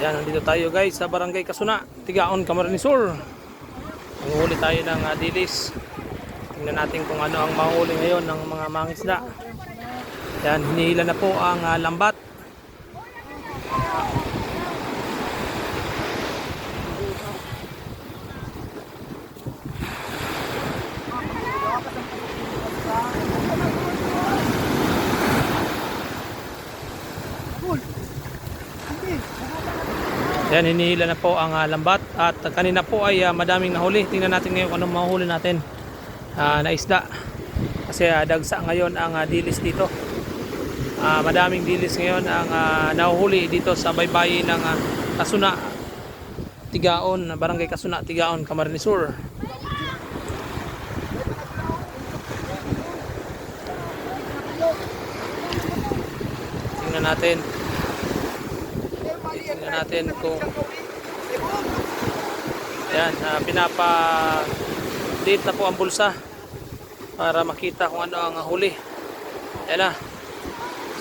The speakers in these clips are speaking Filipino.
Ayan, nandito tayo guys sa Barangay Kasuna, Tigaon, Camarines Sur. Manghuli tayo ng dilis. Tingnan natin kung ano ang mahuli ngayon ng mga mangisda. Ayan, hinihila na po ang lambat. Yan, hinihila na po ang lambat at kanina po ay madaming nahuli. Tingnan natin ngayon kung anong mahuli natin na isda. Kasi dagsa ngayon ang dilis dito. Madaming dilis ngayon ang nahuhuli dito sa baybayin ng Kasuna, Tigaon, Barangay Kasuna, Tigaon, Camarines Sur. Tingnan natin. Tingnan natin kung yan, pinapa-date na po ang bulsa para makita kung ano ang huli. Yan na.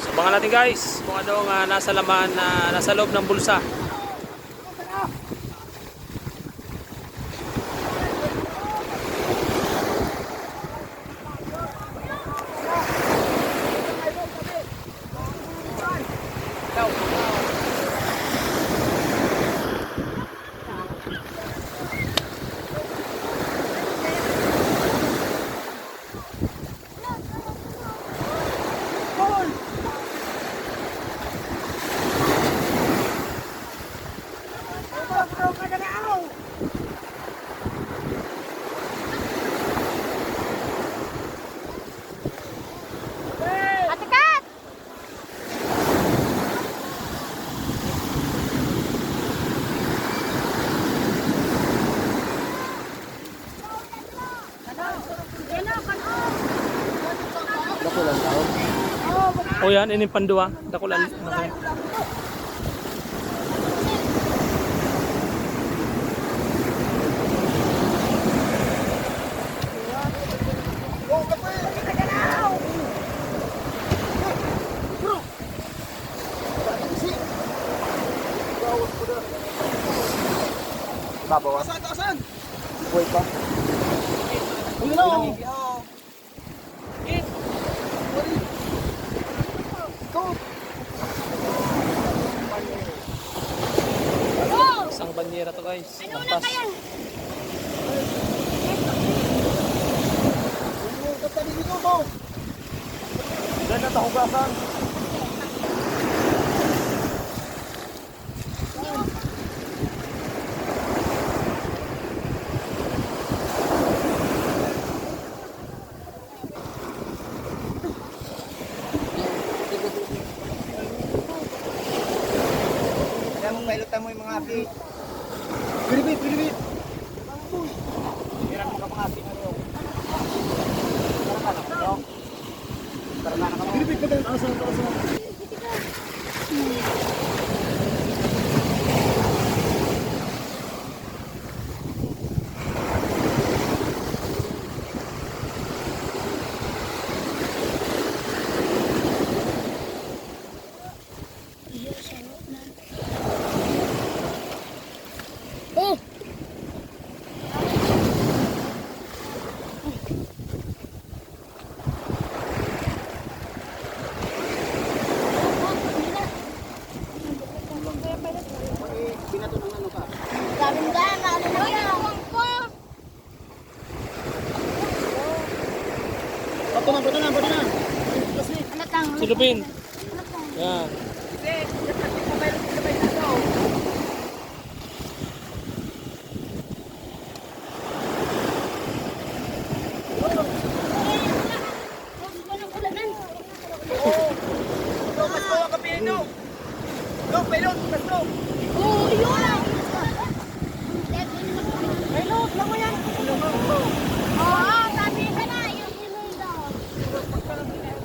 So abangan natin guys kung ano ang nasa laman, nasa loob ng bulsa. O yan, ini pandua. Dakulan. Okay. Babawas. Asan? Wait pa. Hello. Isang banyera to guys. Lampas. Diyan na tahugasan. Pailutan mo yung mga api. Pilipit. Hirap mo ka mga api. Pilipit ka din. Asan. Bato na. Silupin. Yan.